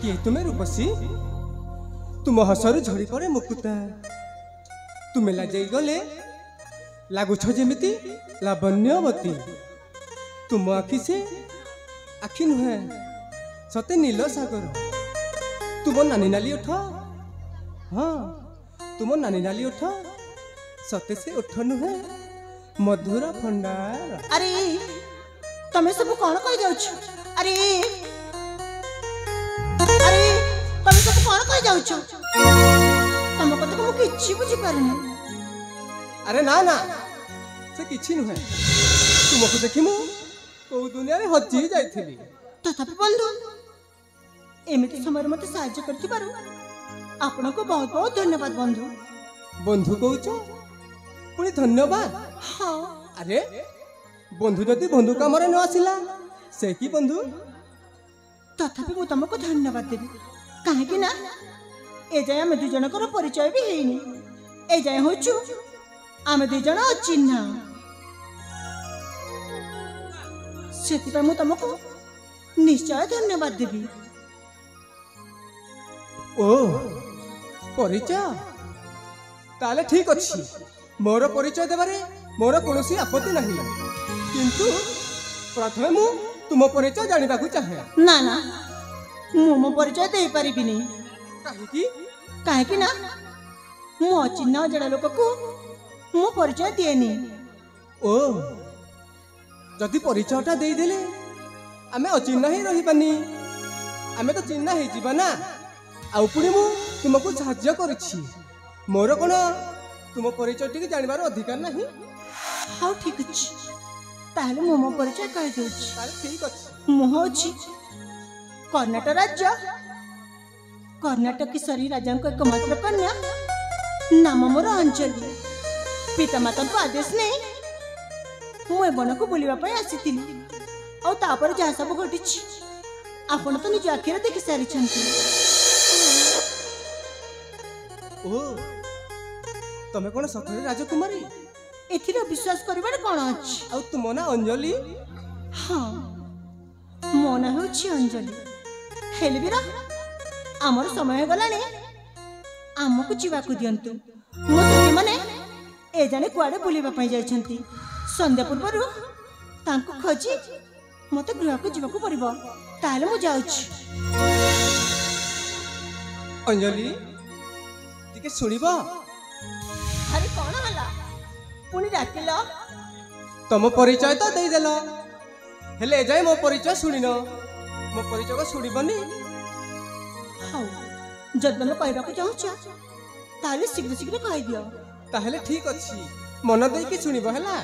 किए तुम्हें रूपसी तुम हसरू झड़ी पड़े मुकुता तुम्हें लाजई गले लगुछ जमी लावण्यवती तुम आखि से आखि नुहे सते नील सागर तुम नानी नाली उठ हाँ तुम नानी नाली उठ सते से उठ नुहे मधुर भंडार। अरे तमे सब कौन कह जाउछ अरे अरे तमे सब कौन कह जाउछ तम कत को किछि बुझी पारुनी। अरे ना ना से किछि नुहे तुमको देखि मु को दुनिया रे हजी जाइथिली तथापि बंधु एमिति समय मते साहाय्य करथि पारु आपन को बहुत बहुत धन्यवाद बंधु। बंधु कहूछ पुणी धन्यवाद। हाँ अरे बंधु जदि बंधु काम न आसिला से कि बंधु तथापि मु तुमको धन्यवाद देबी काहे ना ए जाय हम दु जनकर परिचय भी हेनी ए जाय होचु आमे दु जन अचिन्हा सेति मु तुमको निश्चय धन्यवाद देबी। ओ परिचय ताले ठीक अछि मोर परिचय देबारे मोर कोनोसी आपत्ति नहीं किंतु प्रथमे मु तुम परिचय जानिबा को चाहे। ना ना मो परिचय दे पारिबि नहीं काहे कि ना मु अचिन्ह अजड़ा लोक को मो परिचय दिएनी। ओ जदि परिचयटा दे देले आमे अचिन्ह ही रहिबानी आमे तो चिन्ह ही जीवा ना आउ पुणी मु तुमको साहाय्य करछि मोर कोन तुम परिचय टिके जानिबार अधिकार नहीं। हाँ ठीक अछि ताहले मो परिचय कह देछि। ताले ठीक अछि मो अछि कर्नाटक राज्य कर्नाटकेश्वरी राजा को एकमात्र कन्या नाम मोर अंजलि पितामाता को आदेश नहीं मु वन को बुलवाई आसी और तापर जहाँ सब घटी आपण तो निज आखिर देखि सारी ओ तमे कोन सतरे राजकुमारी एथिरे विश्वास करिबार कोन अछि आ तुम ना अंजलि। हाँ मो ना होछि अंजलि हेले बिरा आमर समय गलानी आमको जीवाकू दियंतु मो सखी माने ए जाने कुआडे बुलिबा पई जाइछंती संध्या पूर्वरु तांको खोजी मते गृह को जीवाकू पड़िबो ताले मु जाउछि। अंजलि टिके सुनिबो। अरे कौन हला पुनी डाकिल तुम परिचय तो दे देल हेले जाय मो परिचय सुनिनो मो परिचय को सुनिबनी। हाउ जद तमे कहबा को चाहछ ताले शीघ्र शीघ्र कहि दियो। ताहले ठीक अछि मन देई कि सुनिबो हला।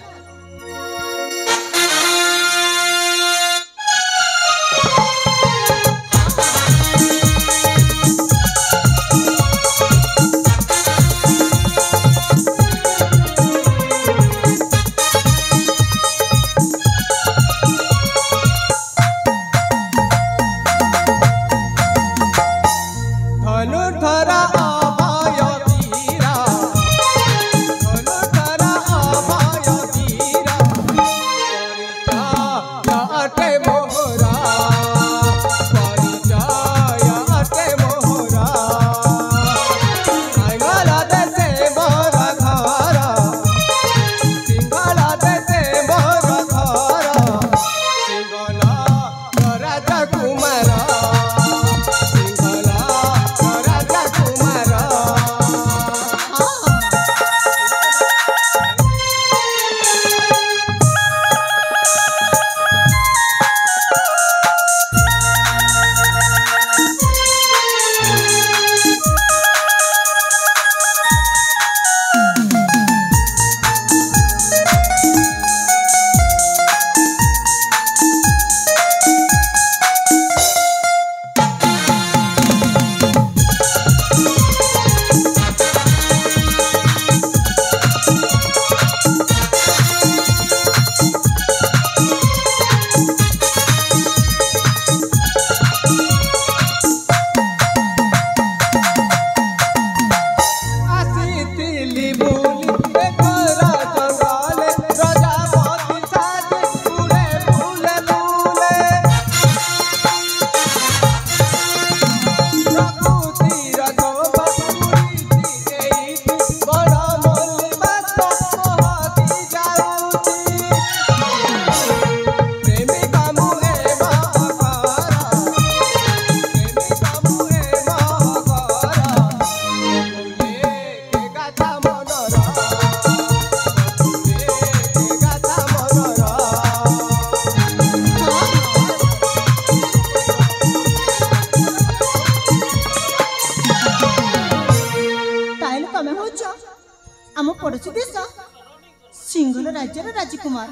राजकुमार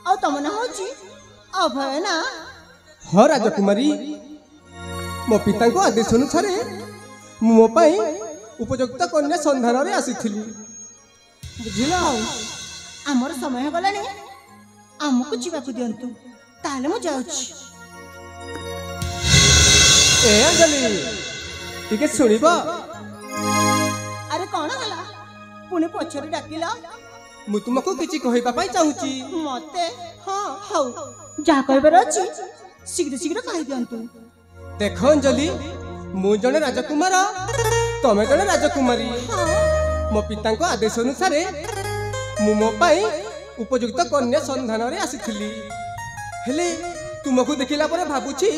आ तुम ना होची अभय ना हाँ राजकुमारी मो पिता को आदेश अनुसार मो पाई उपयुक्त कन्या संधान रे आसीथिली बुझिला आमर समय गलानी आमको जीवाकू दियंतु ताले मु जाउची ए अंजलि टिके सुनिबा अरे कौन हला पुणे पछरे डाकिला मु तुमको किछि कहैबा पाई चाहूची मते हां हौ जा कहबर अछि शीघ्र शीघ्र कहि दियंतु देखो अंजलि मु जने राजकुमार तमे जने राजकुमारी मो पिता को आदेश अनुसार मु मो पाई उपयुक्त कन्या संधान रे आसीथिली हेले तुमको देखिला परे भाबुची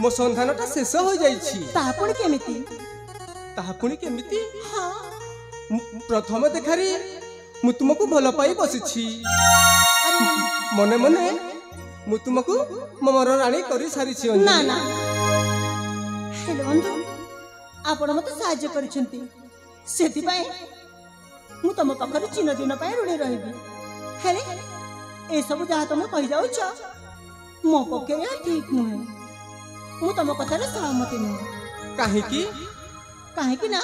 मो संधानटा शेष हो जाइछि तापुणी केमिति तापुणी केमिति हां प्रथम देखारी मु तुमको भल पाई बसिछि अरे मने मने मु तुमको ममर रानी करी सारिछि ना ना हेलो बंधु आपण मते सहाय्य करिसंती सेति पई मु तम पखर चिन्ह दिन पई ऋणी रहिबी हेले ए सब जहा तुम कहि जाउछ मो पके ठीक नुहे मु तम कथार सहमति नुहे काहे की ना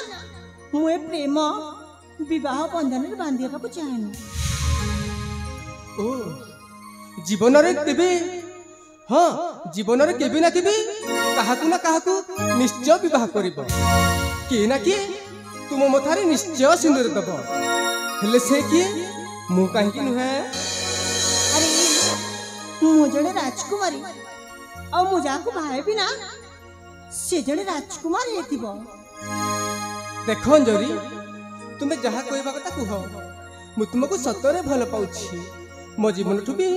मु ए प्रेम विवाह बंधन रे बांधिया को चाहेनी ओ जीवन रे तेबे हाँ जीवन रे केबे ना केबे काहाकू ना काहाकू निश्चय विवाह करिबो के ना के तुम मथारे निश्चय सिंदूर दब हेले से की मु काहे की नुहे अरे मु जने राजकुमारी आ मु जाको भाई भी ना से जने राजकुमार हेतिबो देखो अंजलि तुम्हें जहा कहबा कथा कुह मु तुमको सतरे भल पाउछि मो जीवन ठु भी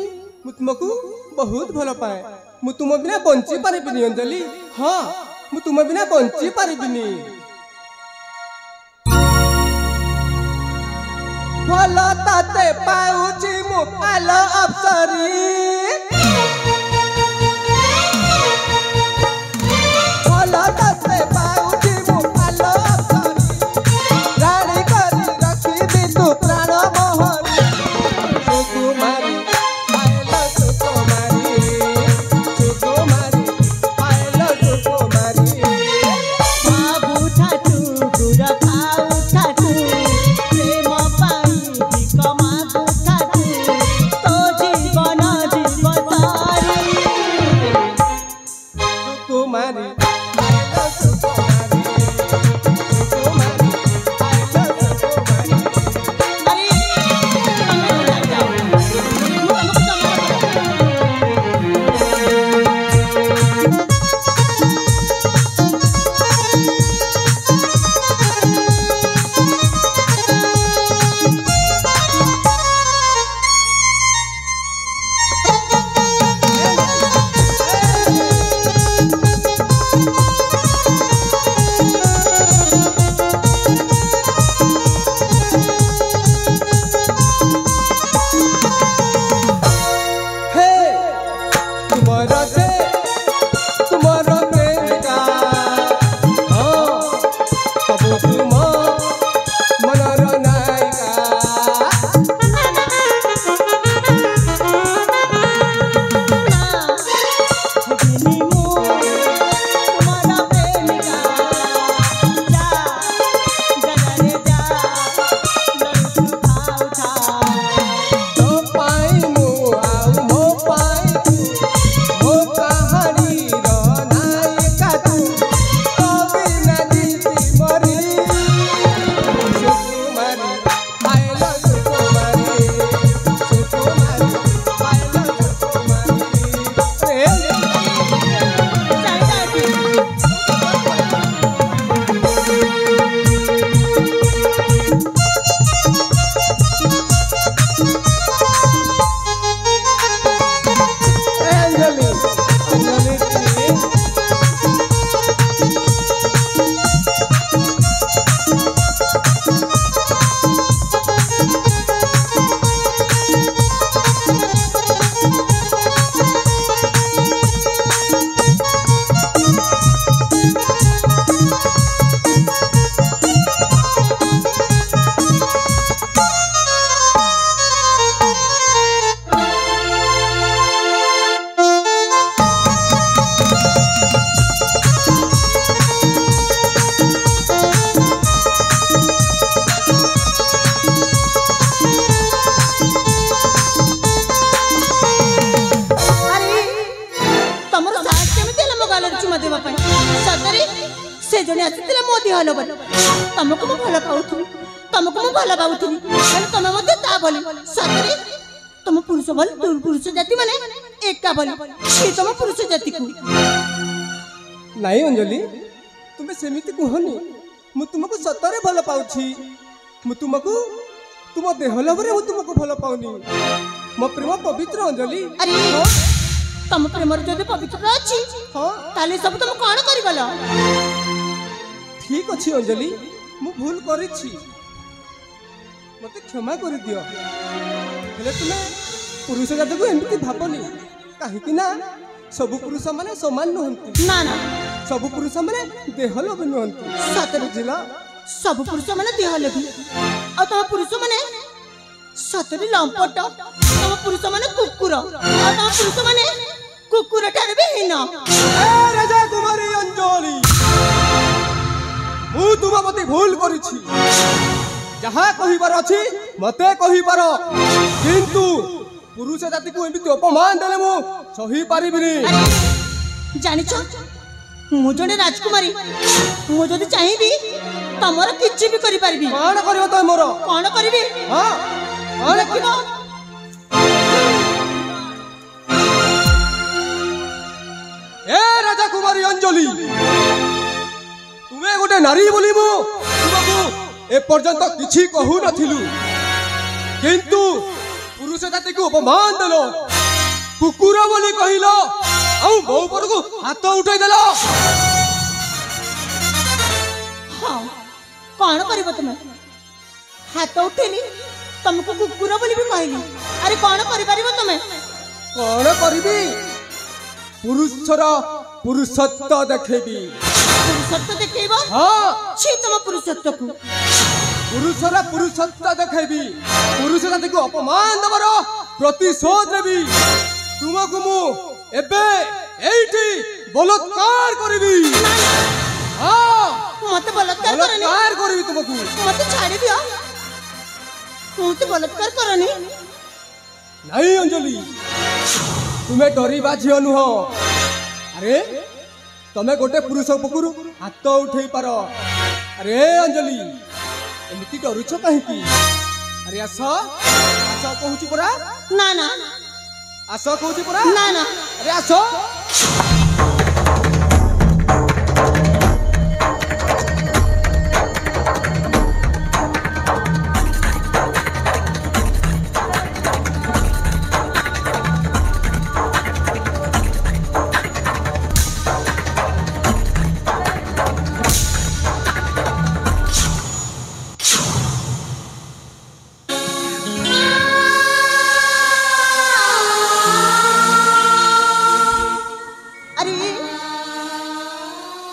मु तुमको बहुत भल पाए मु तुम बिना बंची पारिबिनी अंजलि हाँ मु तुम बिना बंची पारिबिनी भल ताते पाउछि मु आलो अप्सरी भल ताते पाउछि मु आलो अप्सरी रानी करी रखिबी तू प्राण मोहरी सुकुमारी आइलो सुकुमारी सुकुमारी आइलो सुकुमारी बाबू ठाटू गुड़ खाऊ ठाटू प्रेम पाई भिक मागू ठाटू तो जीवन से जने आसीथिले मो देह लो बोली तुमको मु भल पाउथुनी तुमको मु भल पाउथुनी तुम मते ता बोली सतरे तुम पुरुष बोली तुम पुरुष जाति माने एका बोली से तुम पुरुष जाति को नहीं अंजलि तुम्हें सेमिति कहनी मु तुमको सतरे भल पाउछि मु तुमको तुम देह लबरे मु तुमको भल पाउनी मो प्रेम पवित्र अंजलि। अरे तुम प्रेम जदि पवित्र अछि हाँ ताले सब तुम कोन करि गलो ठीक अछि अंजलि मु भूल करिछि मते क्षमा कर दियो हेले तुमे पुरुष जाति को एमती भाबनी काहे कि ना सब पुरुष माने समान नहंती ना ना सब पुरुष माने देह लोभ नहंती सतरे बुझिला सब पुरुष माने देह लोभी आ तुम पुरुष माने सतरे लंपट तुम पुरुष माने कुकुर आ तुम पुरुष माने कुकुर ठारे भी हीन ए राजा कुमारी अंजलि मु तुम मते भूल करिछि जहा कहिबार अछि मते कहिबार किंतु पुरुष जाति को एमिति अपमान देले मु सही पारिबिनी जानि छ मु जने राजकुमारी मु जदि चाहिबी तमर किछि भी करि पारबी कोन करियो त मोर कोन करबी हां कोन देखिबो ए राजा कुमारी अंजलि तुमे गोटे नारी बोली मु तुमको ए पर्यंत किछि कहू नथिलु किंतु पुरुष जाति को अपमान देलो कुकुर बोली कहिलो आ मो पर को हाथ उठाई देलो हां कोन करबो तुम हाथ उठेली तुमको कुकुर बोली भी कहली अरे कोन करि परिबो तुम कोन करबी पुरुषर पुरुषत्व देखेबी पुरुषत्व देखैबो हां छी तुम पुरुषत्व को पुरुषर पुरुषत्व देखेबी पुरुष जाति को अपमान दबर प्रतिशोध देबी तुमको मु एबे एइठी बलात्कार करबी हां मते बलात्कार करनी बलात्कार करबी तुमको मते छाड़ी दियो मते बलात्कार करनी नहीं अंजलि तुम्हें डरिबा झियो नुह अरे तमे गोटे पुरुष पकुरु हाथ उठेई पार अरे अंजलि एमिति डरुछ काहे की अरे आस आस कहूची परा ना ना आस कहूची परा ना ना अरे आस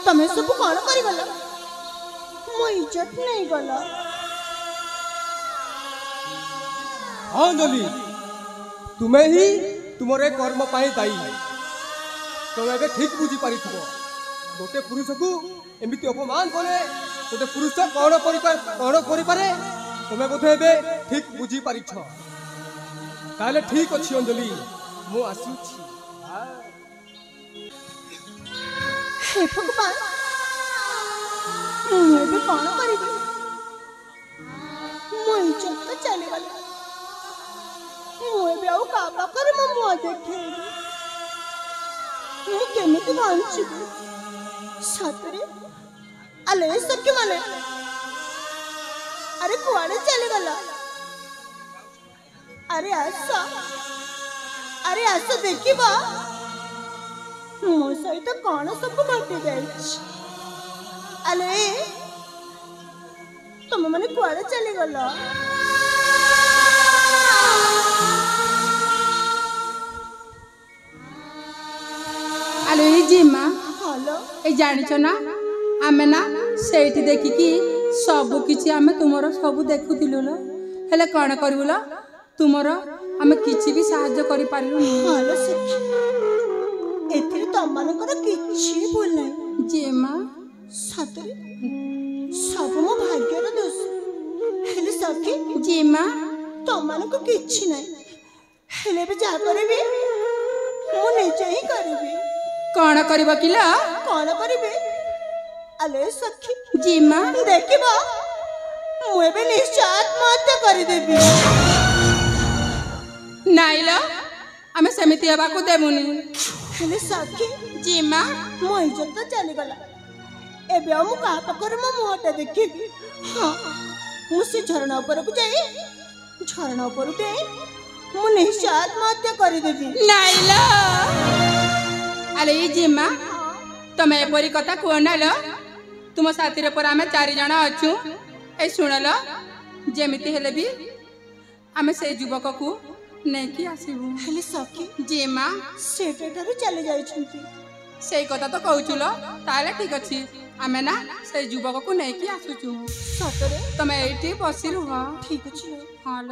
तमे सब कोन करि गलो मो इज्जत नहीं गलो अंजलि तुम्हें ही तुमरे कर्म पाई दायी तुम एबे ठीक बुझी पारिथिबो गोटे पुरुष को एमिति अपमान कले गोटे पुरुष कौन करि पारे तुमे बोधे एबे ठीक बुझी पारिछ ताले ठीक अछि अंजलि मु आसुछि हे भगवान मैं भी कौन करिबी मो इज्जत तो चली गला मैं भी आउ का पाकर मो मुआ देखे मु केमिति बांची सातरे अले सके माने अरे कुआड़े चले गला अरे आसा देखिबा मो सहित कौन सब घटी जाए अले तुम मैंने कुआड़े चली गला अले जीमा हेलो ए जानिछ ना आमे ना सेठी देखिकी सब किछि आमे तुमरो सब देखुतिलु लो हेले कोन करबुलो तुमरो आमे किछि भी सहाय्य करि पारिलु हेलो सखी एथिरे तमनकर किछि भूल नहीं जीमा सतरे सब मो भाग्यर दोष हेले सखी जीमा तमनको किछि नहीं हेले भी जा करबी मु निजे ही करबी कोन करबो किला कौन करिबे ଆଲେ ସଖୀ ଜିମା ଦେଖିବ ମୁଁ ଏବେ ନିଶ୍ଚୟ ଆତ୍ମହତ୍ୟା କରିଦେବି। ନାଇଲ ଆମେ ସେମିତି ହେବାକୁ ଦେବୁନି। ହେଲେ ସଖୀ ଜିମା ମୋ ଇଜ୍ଜତ ତ ଚାଲିଗଲା। ଏବେ ଆଉ ମୁଁ କାହା ପାଖରେ ମୋ ମୁହଁଟା ଦେଖିବି? ହଁ ମୁଁ ସେ ଝରଣା ଉପରକୁ ଯାଇ ଝରଣା ଉପରୁ ଡେଇଁ ମୁଁ ନିଶ୍ଚୟ ଆତ୍ମହତ୍ୟା କରିଦେବି। ନାଇଲ ଆରେ ଇ ଜିମା ତମେ ଏପରି କଥା କୁହ ନାଲ। ତୁମ ସାଥିରେ ପରା ଆମେ 4 ଜଣ ଅଛୁ। ଏ ଶୁଣଲ ଯେମିତି ହେଲେ ବି ଆମେ ସେଇ ଯୁବକକୁ ନେଇକି ଆସିବୁ। ହେଲେ ସଖୀ ଜିମା ସେଠି ଠାରୁ ଚାଲି ଯାଇଛନ୍ତି। ସେଇ କଥା ତ କହୁଛୁ ଲ। ତାହେଲେ ଠିକ ଅଛି ଆମେ ନା ସେଇ ଯୁବକକୁ ନେଇକି ଆସୁଛୁ। ସତରେ ତମେ ଏଇଠି ବସି ରୁହ। ଠିକ ଅଛି। ହଁ ଲ।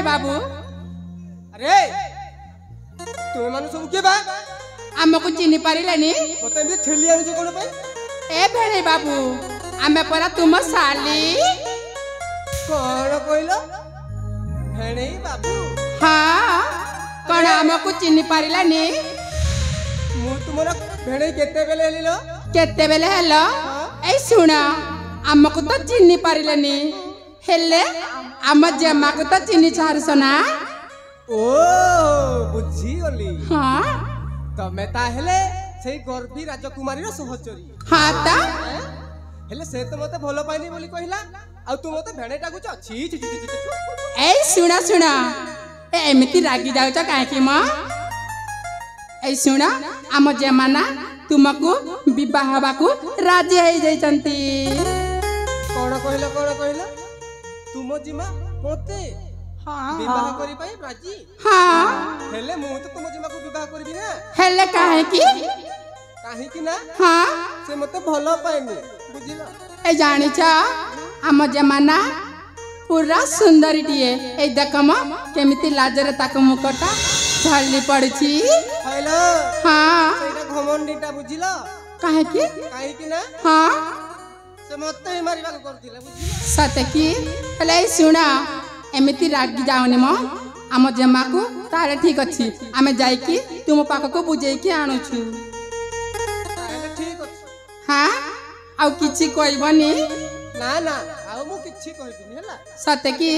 बाबू अरे तुम मान सब के बा आमको चिन्ह पारिलानी मते एमती ठेली आनी कोन पे ए भेणे बाबू आमे परा तुम साली कोन कहलो भेणे बाबू हाँ कौन आमको चिन्ह पारिलानी मु तुमरा भेणे केते बेले हेलिलो केते बेले हेलो ए सुना आमको तो चिन्ह पारिलानी हेले आम जेमा को तो चिन्ह चारसना ओ बुझी गली हाँ तमे ता हेले सेई गर्भी राजकुमारी रो सहचरी हाँ ता हेले से तो मते भलो पाइनी बोली कहिला आ तू मते भेणेटा गुच छी छी छी छी ए सुना सुना ए एमिति रागी जाउच काहे कि म ए सुना आम जेमाना तुमको विवाह हबाकू राजी हो जाइचंती कोन कहलो तुम जिमा मते हाँ विवाह करी पाई राजी हाँ हेले मु तो तुम जिमा को विवाह करबी ना हेले काहे कि ना हाँ से मते भलो पाइनी बुझिलो ए जानिच आम जमाना पूरा सुंदरीटिए ए देखम केमिति लाजरे ताक मुकटा झल्ली पड़छि हेलो हाँ सेटा घमंडीटा बुझिलो काहे कि ना हाँ से मते ही मारिबा को करथिला बुझिलो सते कि हेले सुना एमिति रागी जाओनी म आम जमा को तारे ठीक अछि आमे जाई कि तुम पाख को बुझेई कि आणुछु ताले ठीक अछि हाँ आउ किछि कहबनी ना ना आ मु किछि कहबिनी हला सते कि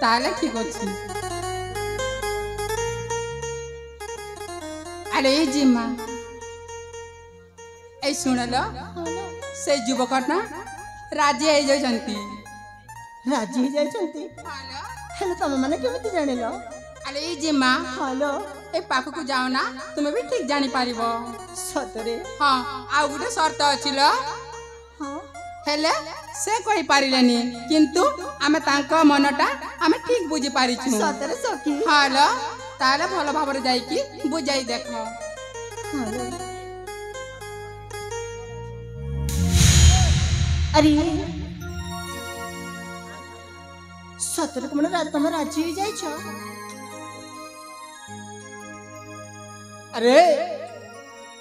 ताले ठीक अछि अरे जिम्मा ए सुनलो से युवक ना राजी हो जाइछंती राजी हो जाइछंती हेलो तुम माने केमिति जानिलो अरे जिम्मा हेलो ए पाख को जाओ ना तुम भी ठीक जानी पारिबो सतरे हाँ आ गुटे शर्त अछि ल हाँ हेले से कहि पारिलेनी किंतु आमे तांको मनटा आमे ठीक बुझी पारिछु सतरे सखी हालो ताले भलो भाबरे जाई कि बुझाई देखो हेलो अरे सतरे को मन तुम राजी हो जाइछ अरे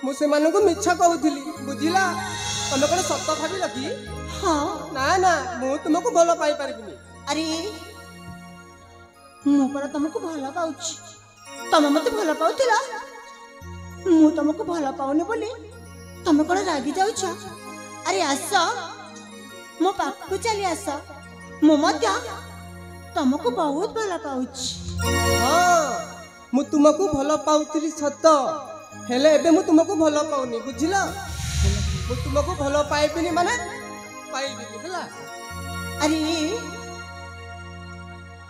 मु से मानु को मिच्छा कहउथिली बुझिला तमे कोन सत्य भाबी लकी हाँ ना ना मु तुमको भलो पाई परबिनी अरे मु पर तुमको भलो पाउछि तमे मते भलो पाउथिला ମୁଁ ତମକୁ ଭଲ ପାଉନି ବୋଲି ତମେ କଣ ରାଗି ଯାଉଛ? ଆରେ ଆସ ମୋ ପାଖକୁ ଚାଲି ଆସ, ମୁଁ ମଧ୍ୟ ତମକୁ ବହୁତ ଭଲ ପାଉଛି। ହଁ ମୁଁ ତୁମକୁ ଭଲ ପାଉଥିଲି ସତ, ହେଲେ ଏବେ ମୁଁ ତୁମକୁ ଭଲ ପାଉନି, ବୁଝିଲ? ମୁଁ ତୁମକୁ ଭଲ ପାଇବିନି ମାନେ ପାଇବିନି, ହେଲା? ଆରେ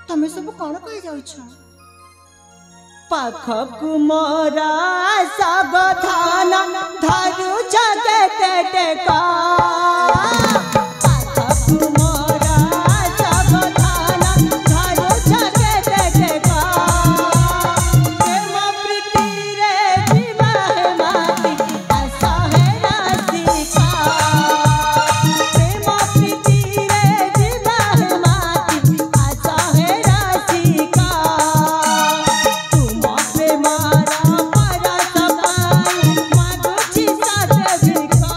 ତମେ ସବୁ କଣ କହି ଯାଉଛ? ପାଖକୁ ମୋରା ସାବଧାନ ଧରୁଛ କେତେ ଟେକା, ପାଖକୁ ମୋରା ସାବଧାନ ଧରୁଛ କେତେ ଟେକା, ପ୍ରେମ ପ୍ରୀତିରେ ଯିବା ମାଟି ଆଶା ହେ ରାଶିକା, ପ୍ରେମ ପ୍ରୀତିରେ ଯିବା ମାଟି ଆଶା ହେ ରାଶିକା, ତୁମ ପ୍ରେମର ପରଶ ପାଇ ମାଗୁଛି ସତେ ଭିକା,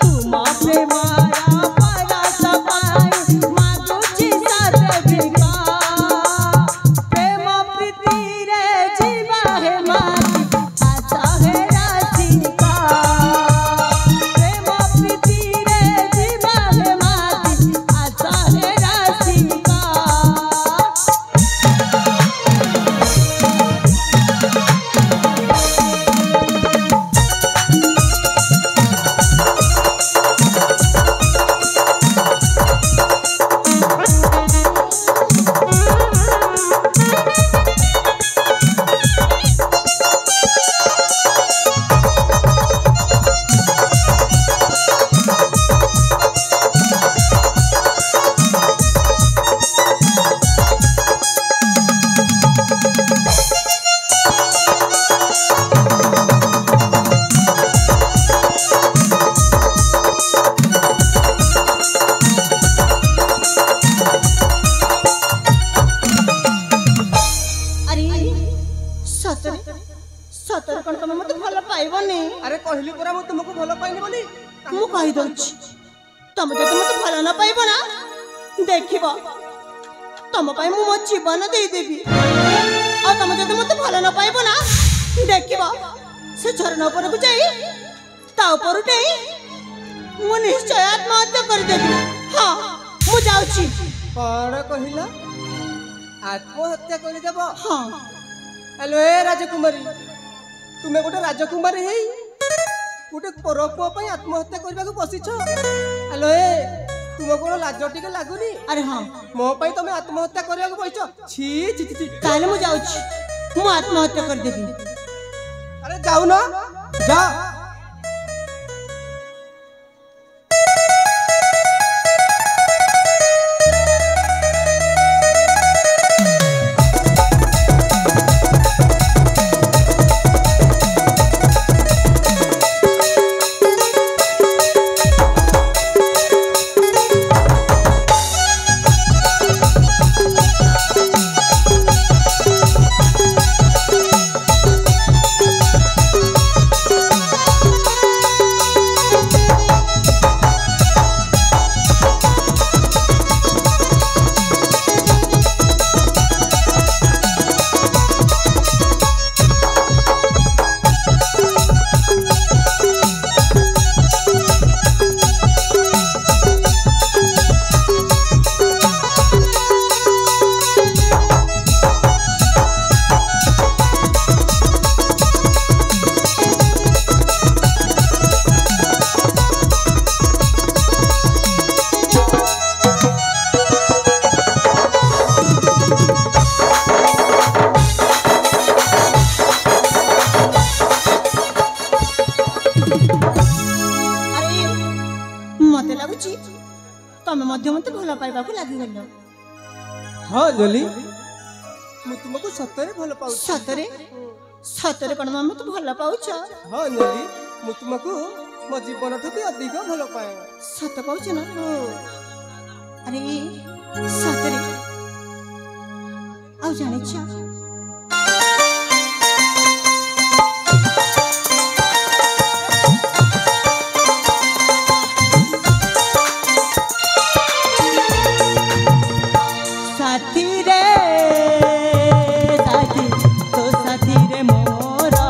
ତୁମ ପ୍ରେମର ପରଶ ପାଇ ମାଗୁଛି ସତେ ଭିକା, ପ୍ରେମ ପ୍ରୀତିରେ ଯିବା ହେ ମାଟି ଆଶା ହେ ରାଶିକା, ପ୍ରେମ ପ୍ରୀତିରେ ଯିବା ହେ ମାଟି ଆଶା ହେ ରାଶିକା। ଆରେ ସତରେ ସତରେ କଣ ତମେ ମତେ ଭଲ ପାଇବନି? ଆରେ କହିଲି ପରା ମୁଁ ତୁମକୁ ଭଲ ପାଇନି ବୋଲି। ମୁଁ କହିଦଉଛି, ତମେ ଯଦି ମତେ ଭଲ ନ ପାଇବ ନା, ଦେଖିବ ତମ ପାଇଁ ମୁଁ ମୋ ଜୀବନ ଦେଇଦେବି। ଆଉ ତମେ ଯଦି ମତେ ଭଲ ନ ପାଇବ ନା, ଦେଖିବ ସେ ଝରଣା ଉପରକୁ ଯାଇ ତା ଉପରୁ ଡେଇଁ ମୁଁ ନିଶ୍ଚୟ ଆତ୍ମହତ୍ୟା କରିଦେବି। ହଁ ମୁଁ ଯାଉଛି। କଣ କହିଲ? ଆତ୍ମହତ୍ୟା କରିଦେବ? ହଁ ହ୍ୟାଲୋ ଏ ରାଜକୁମାରୀ, ତୁମେ ଗୋଟେ ରାଜକୁମାରୀ ହେଇ ଗୋଟେ ପର ପୁଅ ପାଇଁ ଆତ୍ମହତ୍ୟା କରିବାକୁ ବସିଛ? ହ୍ୟାଲୋ ଏ ତୁମ କଣ ଲାଜ ଟିକେ ଲାଗୁନି? ଆରେ ହଁ, ମୋ ପାଇଁ ତମେ ଆତ୍ମହତ୍ୟା କରିବାକୁ ବସିଛ? ଛି ଛି ଛି ଛି। ତାହେଲେ ମୁଁ ଯାଉଛି, ମୁଁ ଆତ୍ମହତ୍ୟା କରିଦେବି। ଆରେ ଯାଉନ, ଯା। ତମେ ମଧ୍ୟ ମତେ ଭଲ ପାଇବାକୁ ଲାଗିଗଲ। ହଁ ଜଲି, ମୁଁ ତୁମକୁ ସତରେ ଭଲ ପାଉଛି। ସତରେ? ସତରେ କଣ ମାମା ତୁ ଭଲ ପାଉଛ? ହଁ ଜଲି, ମୁଁ ତୁମକୁ ମୋ ଜୀବନଠୁ ବି ଅଧିକ ଭଲ ପାଏ। ସତ କହୁଛ ନା? ଆରେ ସତରେ? ଆଉ ଜାଣିଛ साथी रे साथी तो साथी रे मोरा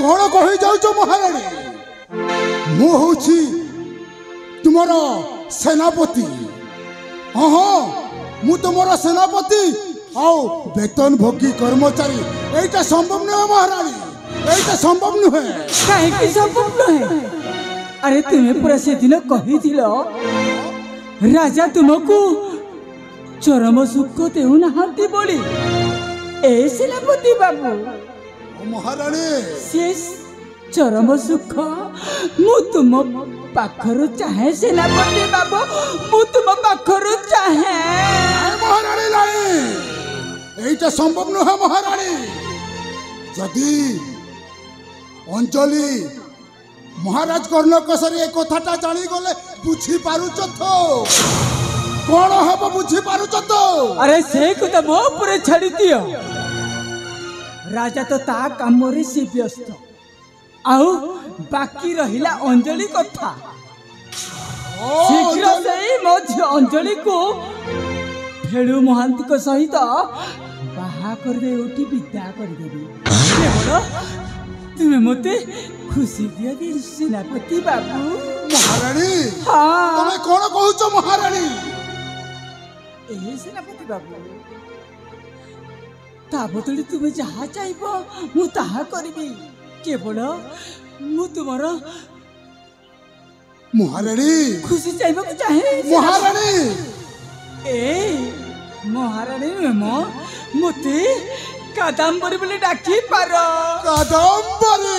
कौन कही जाऊच महाराणी मु हूँ तुमर सेनापति हाँ हाँ मु तुमर सेनापति आओ वेतन भोगी कर्मचारी एटा संभव नुहे महाराणी एटा संभव नुहे कहीं संभव नुहे अरे तुम्हें पूरा से दिन कही दिलो राजा तुमको चरम सुख देउ नहांती बोली ए सेनापति बाबू महाराणी शेष चरम सुख मु तुम पाखरु चाहे सेनापति बाबू मु तुम पाखरु चाहे महाराणी नहीं एटा संभव नुहे महाराणी जदि अंजलि महाराज कर्णकसरी ए कथाटा जानी गले बुझी पारुच तो कौन हम बुझी पारुच तो अरे से को तो मो पूरे छाड़ी दियो राजा तो ता काम रे से व्यस्त आउ बाकी रहिला अंजलि कथा शीघ्र से मो अंजलि को फेड़ू महांती को सहित बाहा कर दे उठी विदा कर देबी बोलो तुम्हें मते खुशी दिया दी सेनापति बाबू महाराणी हाँ तुम्हें कौन कहूच महाराणी ए सेनापति बाबू ता बदली तुम्हें जहाँ चाहिए मु ताहा करिबी केवल मु तुमर महाराणी खुशी चाहिए चाहे महाराणी ए महाराणी मो मते कादम्बरी बोले डाकी पारो कादम्बरी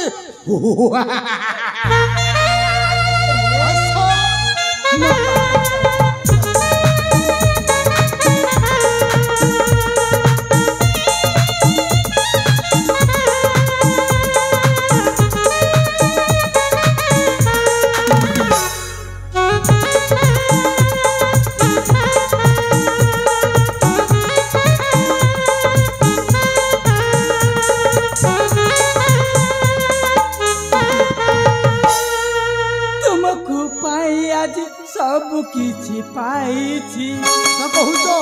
सब किछि पाइछि कहूचो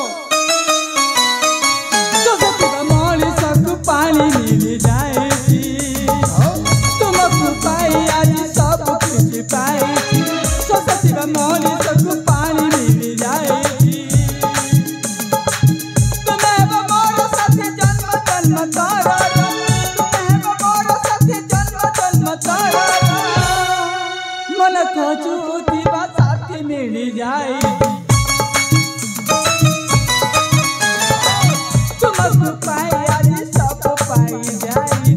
जगतका मଣିषक पानी मिली जाइछि तुमको पाई आज सब किछि पाइछि जगतका मଣିषक पानी मिली जाइछि तुम्हें मोर साथी जन्म जन्म तारा तुम्हें मोर साथी जन्म जन्म तारा मन को झूठी मिली जाए तुमको पाई आज सब पाई जाए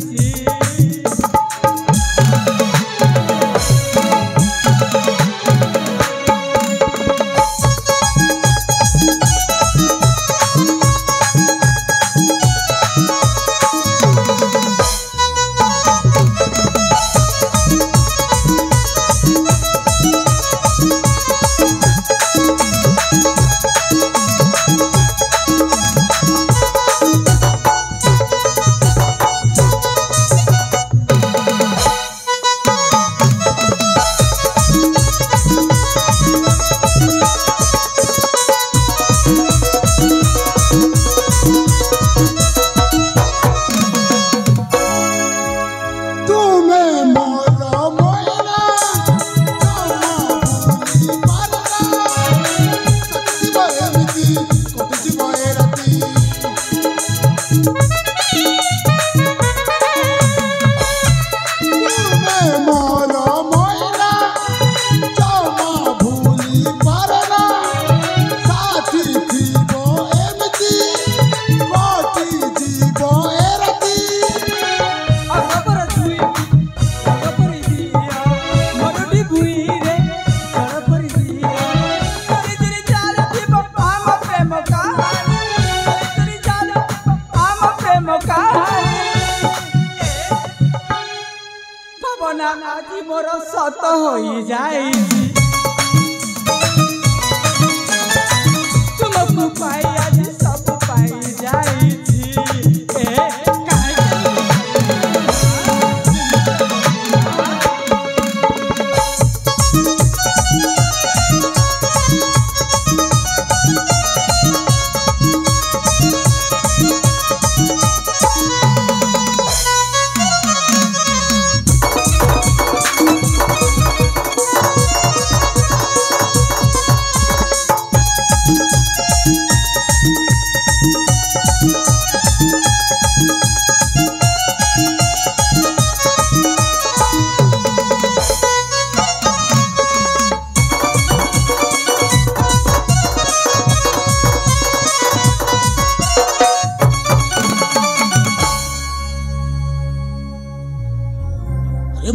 भावना आज मोर सत हो जाए तुमको पाई आज सब पाई जाए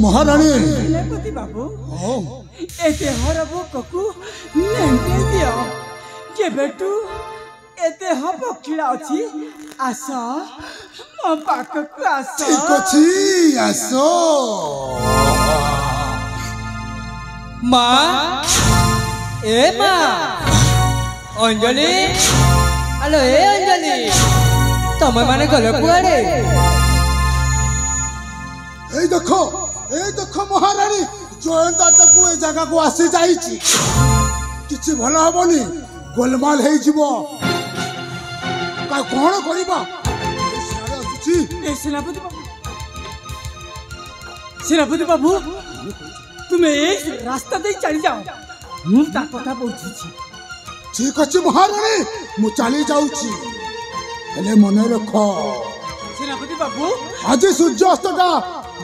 ମହାରାଣୀ ସେନାପତି ବାବୁ ହଁ ଏ ଦେହର ଭୋକକୁ ନେଙ୍ଗେଇ ଦିଅ। କେବେଠୁ ଏ ଦେହ ପକ୍ଷିଳା ଅଛି? ଆସ ମୋ ପାଖକୁ ଆସ। ଠିକ ଅଛି ଆସ। ମା ଏ ମା ଅଞ୍ଜଳି ଆଲୋ ଏ ଅଞ୍ଜଳି ତମେ ମାନେ ଗଲ କୁଆଡେ? এই দেখো মহারানী জয়ন্ত তাକୁ এই জায়গাକୁ আসি যাইছি। কিছু ভাল হবনি, গোলমাল ହେଇଯିବ। କଣ କରିବା? ସିଆଡ଼େ ଆସୁଛି। ଏ ସେନାପତି ବାବୁ ତୁମେ ଏ ରାସ୍ତା ଦେଇ ଚାଲି ଯାଅ, ମୁଁ ତା କଥା ବୁଝୁଛି। ঠিক ଅଛି মহারানী, ମୁଁ ଚାଲି ଯାଉଛି। ହେଲେ ମନେ ରଖ ସେନାପତି ବାବୁ ଆଜି ସୂର୍ଯ୍ୟାସ୍ତଟା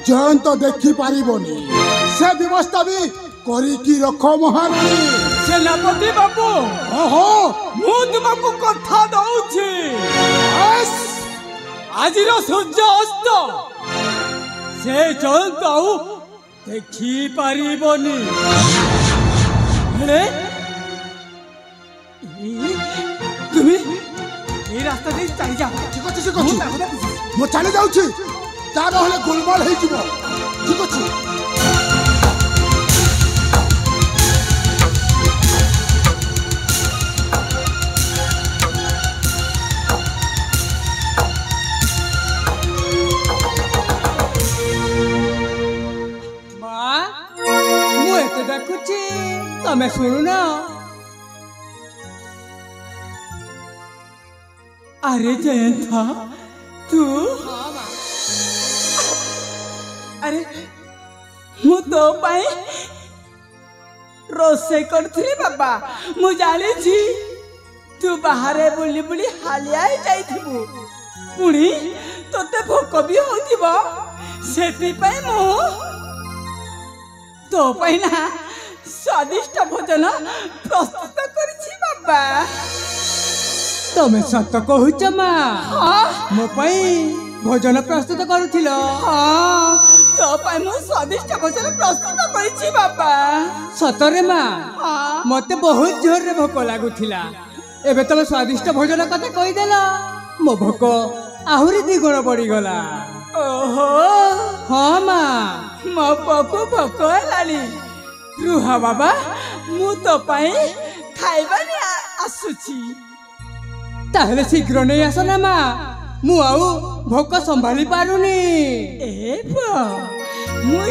ଜୟନ୍ତ ଦେଖି ପାରିବନି। ସେ ବ୍ୟବସ୍ଥା ବି କରିକି ରଖ ମହାରାଣୀ। ସେନାପତି ବାବୁ ଓହୋ ମୁଁ ତୁମକୁ କଥା ଦଉଛି, ଆସ୍। ଆଜିର ସୂର୍ଯ୍ୟ ଅସ୍ତ ସେ ଜୟନ୍ତ ଆଉ ଦେଖି ପାରିବନି। ହେଲେ ତୁମେ এই রাস্তা দিয়ে চালি যাও। ঠিক ଅଛି ମୁଁ ଚାଲି ଯାଉଛି। ତା ନହେଲେ ଗୋଲମାଲ ହେଇଯିବ। ଠିକ ଅଛି। ମା ମୁଁ ଏତେ ଦେଖୁଛି ତମେ ଶୁଣୁନ। আরে জয়ন্ত তু আরে ମୁଁ ତୋ ପାଇଁ ରୋଷେଇ କରୁଥିଲି ବାବା। ମୁଁ ଜାଣିଛି ତୁ ବାହାରେ ବୁଲି ବୁଲି ହାଲିଆ ହେଇଯାଇଥିବୁ, ପୁଣି ତୋତେ ଭୋକ ବି ହଉଥିବ। ସେଥିପାଇଁ ମୁଁ ତୋ ପାଇଁ ନା ସ୍ୱାଦିଷ୍ଟ ଭୋଜନ ପ୍ରସ୍ତୁତ କରିଛି ବାବା। ତମେ ସତ କହୁଛ ମା? ହଁ ମୋ ପାଇଁ ଭୋଜନ ପ୍ରସ୍ତୁତ କରୁଥିଲ? ହଁ ତୋ ପାଇଁ ମୁଁ ସ୍ୱାଦିଷ୍ଟ ଭୋଜନ ପ୍ରସ୍ତୁତ କରିଛି ବାବା। ସତରେ ମା? ହଁ ମତେ ବହୁତ ଜୋରରେ ଭୋକ ଲାଗୁଥିଲା। ଏବେ ତମେ ସ୍ୱାଦିଷ୍ଟ ଭୋଜନ କଥା କହିଦେଲ, ମୋ ଭୋକ ଆହୁରି ଦ୍ୱିଗୁଣ ବଢିଗଲା। ଓହୋ ହଁ ମା ମୋ ପୁଅକୁ ଭୋକ ହେଲାଣି। ରୁହ ବାବା, ମୁଁ ତୋ ପାଇଁ ଖାଇବା ଆସୁଛି। ତାହେଲେ ଶୀଘ୍ର ନେଇ ଆସ ନା ମା, ମୁଁ ଆଉ ଭୋକ ସମ୍ଭାଳି ପାରୁନି। ଏ ପୁଅ ମୁଁ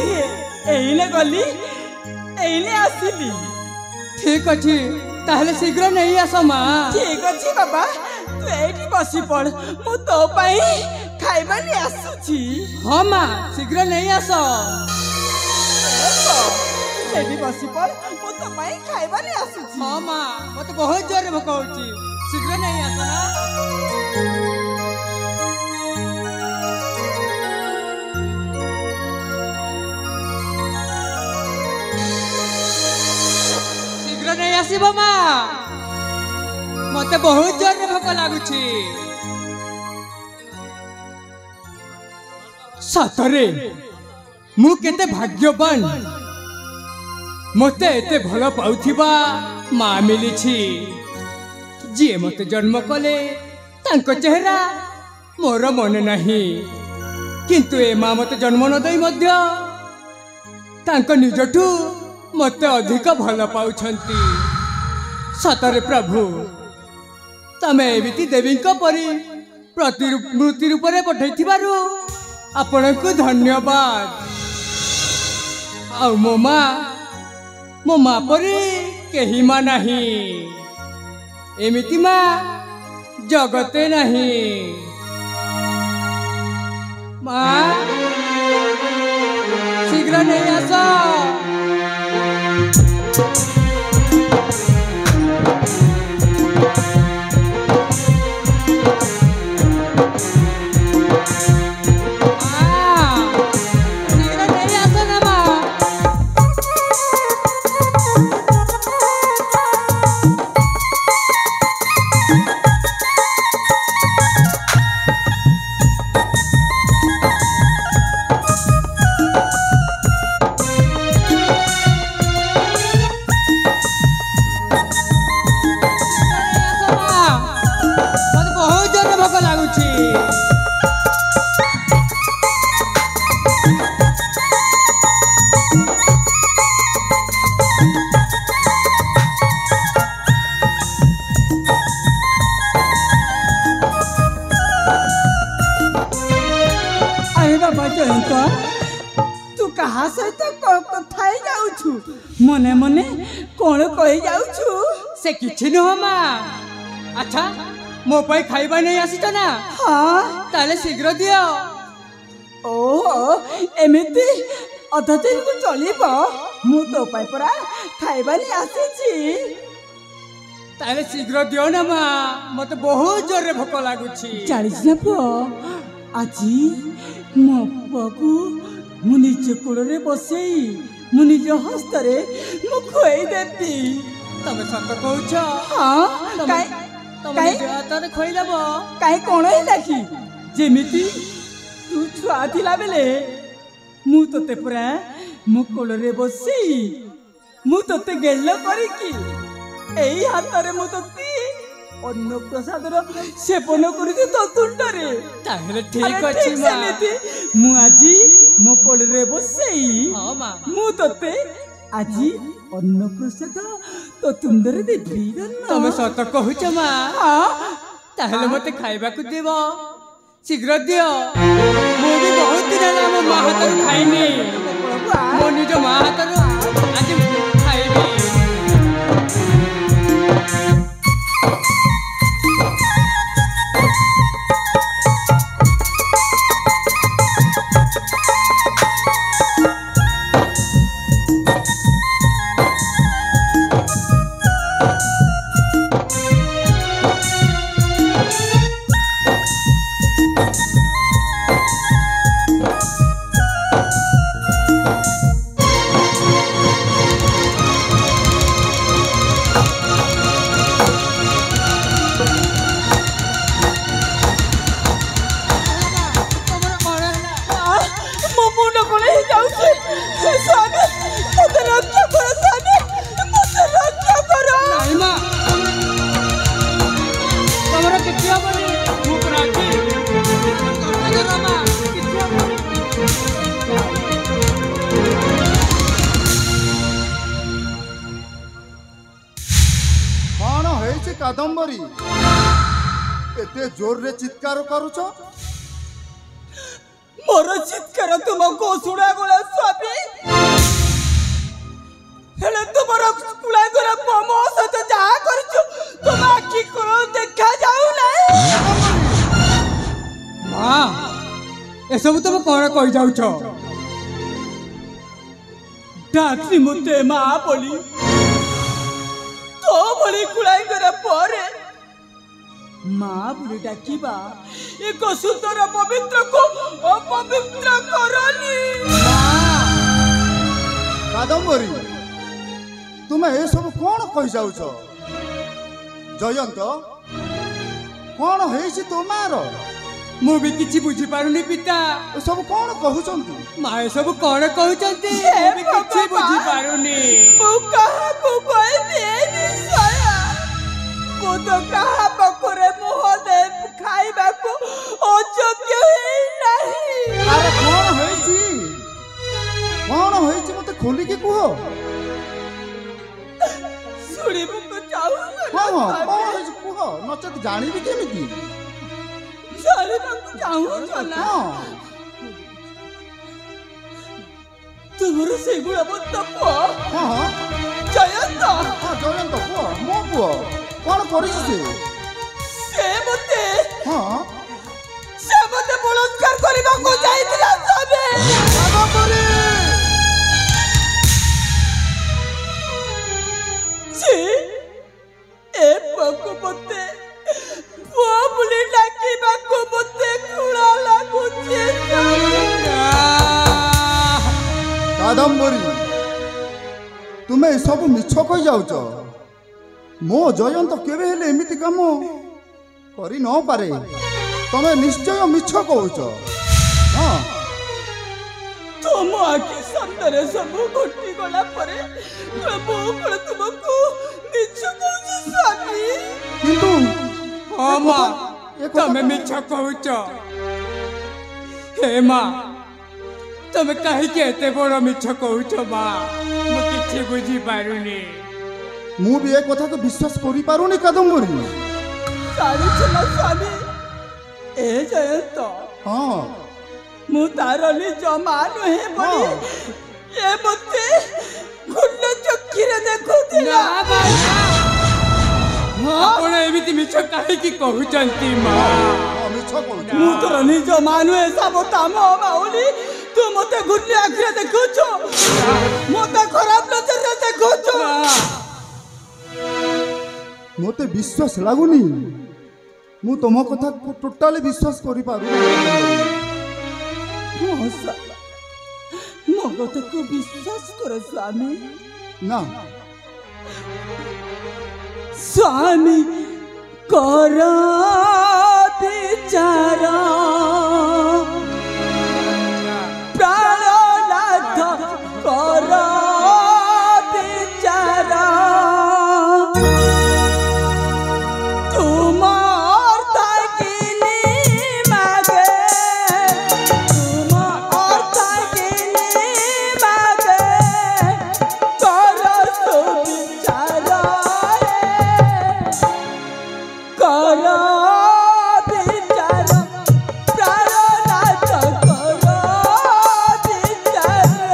ଏଇନେ ଗଲି, ଏଇନେ ଆସିଲି। ଠିକ ଅଛି, ତାହେଲେ ଶୀଘ୍ର ନେଇ ଆସ ମା। ଠିକ ଅଛି ବାବା, ତୁ ଏଇଠି ବସି ପଡ, ମୁଁ ତୋ ପାଇଁ ଖାଇବା ଆସୁଛି। ହଁ ମା ଶୀଘ୍ର ନେଇ ଆସ। ସେଠି ବସି ପଡ, ମୁଁ ତୋ ପାଇଁ ଖାଇବା ଆସୁଛି। ହଁ ମା ମତେ ବହୁତ ଜୋରରେ ଭୋକ ହଉଛି, ଶୀଘ୍ର ନେଇ ଆସ ନା। ଶୀଘ୍ର ନେଇ ଆସିବ ମା, ମତେ ବହୁତ ଜୋରରେ ଭୋକ ଲାଗୁଛି। ସତରେ ମୁଁ କେତେ ଭାଗ୍ୟବାନ, ମତେ ଏତେ ଭଲ ପାଉଥିବା ମା ମିଳିଛି, ଯିଏ ମତେ ଜନ୍ମ କଲେ ତାଙ୍କ ଚେହେରା ମୋର ମନେ ନାହିଁ, କିନ୍ତୁ ଏ ମା ମତେ ଜନ୍ମ ନ ଦେଇ ମଧ୍ୟ ତାଙ୍କ ନିଜଠୁ ମତେ ଅଧିକ ଭଲ ପାଉଛନ୍ତି। ସତରେ ପ୍ରଭୁ, ତମେ ଏମିତି ଦେବୀଙ୍କ ପରି ପ୍ରତିମୂର୍ତ୍ତି ରୂପରେ ପଠେଇଥିବାରୁ ଆପଣଙ୍କୁ ଧନ୍ୟବାଦ। ଆଉ ମୋ ମା ପରି କେହି ମା ନାହିଁ, ଏମିତି ମା ଜଗତେ ନାହିଁ। ମା ଶୀଘ୍ର ନେଇ ଆସ। बाबा जयंत तू कहा सहित କଥା ଯାଉଛୁ ମନେ ମନେ କଣ କହି ଯାଉଛୁ से किछि न हो माँ अच्छा मो पाई खाइबा नहीं आसीच ना हाँ ताले शीघ्र दियो ओहो एमिति ଅଧତିରି କୁ ଚଳିବ ମୁଁ ତୋ ପାଇଁ ପରା ଖାଇବା ନେଇ ଆସିଛି ताले शीघ्र दियो ना माँ मते बहुत जोर रे भोक लागुछि ଜାଣିଛୁ ନା ପୁଅ ଆଜି ମୋ ପୁଅକୁ ମୁଁ ନିଜ କୋଳରେ ବସେଇ ମୁଁ ନିଜ ହସ୍ତରେ ମୁଁ ଖୁଆଇ ଦେବି तमे सत कहूछ ହଁ तमे କାଇଁ निज हाथरे खोई देबो କାଇଁ କଣ ହେଲା କି ଯେମିତି ତୁ ଛୁଆ ଥିଲା ବେଳେ ମୁଁ ତୋତେ ପୁରା ମୋ କୋଳରେ ବସେଇ ମୁଁ ତୋତେ ଗେଲ କରିକି ଏଇ ହାତରେ ମୁଁ ତୋତେ ଅନ୍ନ ପ୍ରସାଦର ସେବନ କରୁଛି ତୋ ତୁଣ୍ଡରେ ताहेले ଆରେ ठीक अछि ଠିକ୍ माँ ସେମିତି ମୁଁ ଆଜି ମୋ କୋଳରେ ବସେଇ हां माँ ମୁଁ ତୋତେ ଆଜି ଅନ୍ନ ପ୍ରସାଦ ତୋ ତୁଣ୍ଡରେ ଦେବି तमे सत कहूछ माँ ହଁ ताहेले मते खाइबा को देबो शीघ्र दियो मो भी बहुत दिन होला मो माँ हाथरे खाइनी मो निज माँ हाथरे आज खाइबी नहीं माँ तमरा किछि हबनी मु प्राची तोरा माँ किछि हबनी कौन है कादम्बरी एते जोर रे चित्कार करूछ मोर चित्कार तुमको शुणा गला स्वामी हेले तुमर कुला कर मो सहित जहा करछु तुम आखि को देखा जाऊ नहीं माँ ए सब तुम कौन कहि जाउछ डाक्सी मुते माँ बोली तो बोली कुलाई कर परे माँ बोली डाकिबा एक सुंदर पवित्र को अपवित्र करनी कादम्बरी तुमे ए सब कौन कहि जाउछ जयंत कौन है तोमार मु भी किछि बुझी पारुनी पिता ए सब कौन कहउछंती माँ ए सब कौन कहउचंती मु भी किछि बुझी पारुनी ମୁଁ କାହାକୁ କହିବି ଏ ବିଷୟ ମୁଁ ତ କାହା ପାଖରେ ମୁହଁ ଦେଇ ଖାଇବାକୁ ଅଯୋଗ୍ୟ ହିଁ ନାହିଁ अरे कौन है मते खोली के कुह ଶୁଣିବାକୁ ଚାହୁଁ हाँ हाँ कौन है कुह नचेत जानिबी केमिति ଜାଣିବାକୁ ଚାହୁଁଛ ନା हाँ ତୁମର ସେଇ ଗୁଣବନ୍ତ ପୁଅ हाँ हाँ ଜୟନ୍ତ हाँ जयंत कुह मो कुह कौन करिछि ସେ ମୋତେ हाँ ବଳାତ୍କାର କରିବାକୁ ଯାଇଥିଲା ସ୍ୱାମୀ कादम्बरी ছি ଏ ପୁଅକୁ ମୋତେ ପୁଅ ବୋଲି ଡାକିବାକୁ ମୋତେ ଘୃଣା ଲାଗୁଛି कादम्बरी तुमे ए सब मिछ कहि जाउछ मो जयंत केबे हेले एमिति काम करि न पारे तमे निश्चय मिछ कहउछ हाँ ତୁମ ଆଖି ସାମ୍ନାରେ ସବୁ ଘଟିଗଲା ପରେ ମୁଁ କ'ଣ ତୁମକୁ ମିଛ କହୁଛି ସ୍ୱାମୀ किंतु हाँ माँ ए କଥା तमे मिछ कहउच हे माँ तमे काहे के एते बड़ मिछ कहउच माँ मु किछि बुझी पारुनी मु भी ए कथा को विश्वास करि पारुनी कादम्बरी ଜାଣିଛ ନା ସ୍ୱାମୀ ଏ ଜୟନ୍ତ हाँ ମୁଁ ତାର ନିଜ ମା ନୁହେଁ ବୋଲି ଏ ମୋତେ ଖୁଣ୍ଡ ଚକ୍ଷିରେ ଦେଖୁଥିଲା। ଆପଣ ଏମିତି ମିଛ କାହିଁକି କହୁଛନ୍ତି ମା? ମୁଁ ତୋର ନିଜ ମା ନୁହେଁ ସାବତା ମୋ ମାଉଲି। ତୁ ମୋତେ ଘୁଣ୍ଡି ଆଖିରେ ଦେଖୁଛୁ, ମୋତେ ଖରାପ ନଜରରେ ଦେଖୁଛୁ। ମୋତେ ବିଶ୍ୱାସ ଲାଗୁନି। ମୁଁ ତମ କଥା ଟୋଟାଲି ବିଶ୍ୱାସ କରିପାରୁନି। ମୋ କଥାକୁ ବିଶ୍ୱାସ କର ସ୍ୱାମୀ। ନା ସ୍ୱାମୀ କର ବିଚାର, ପ୍ରାଣନାଥ କର ବିଚାର। ତୁମର ତାକିନି ମାଗେ, ତୁମର ତାକିନି ମାଗେ, କର ସୁବିଚାର କର ବିଚାର, ପ୍ରାଣନାଥ କର ବିଚାର।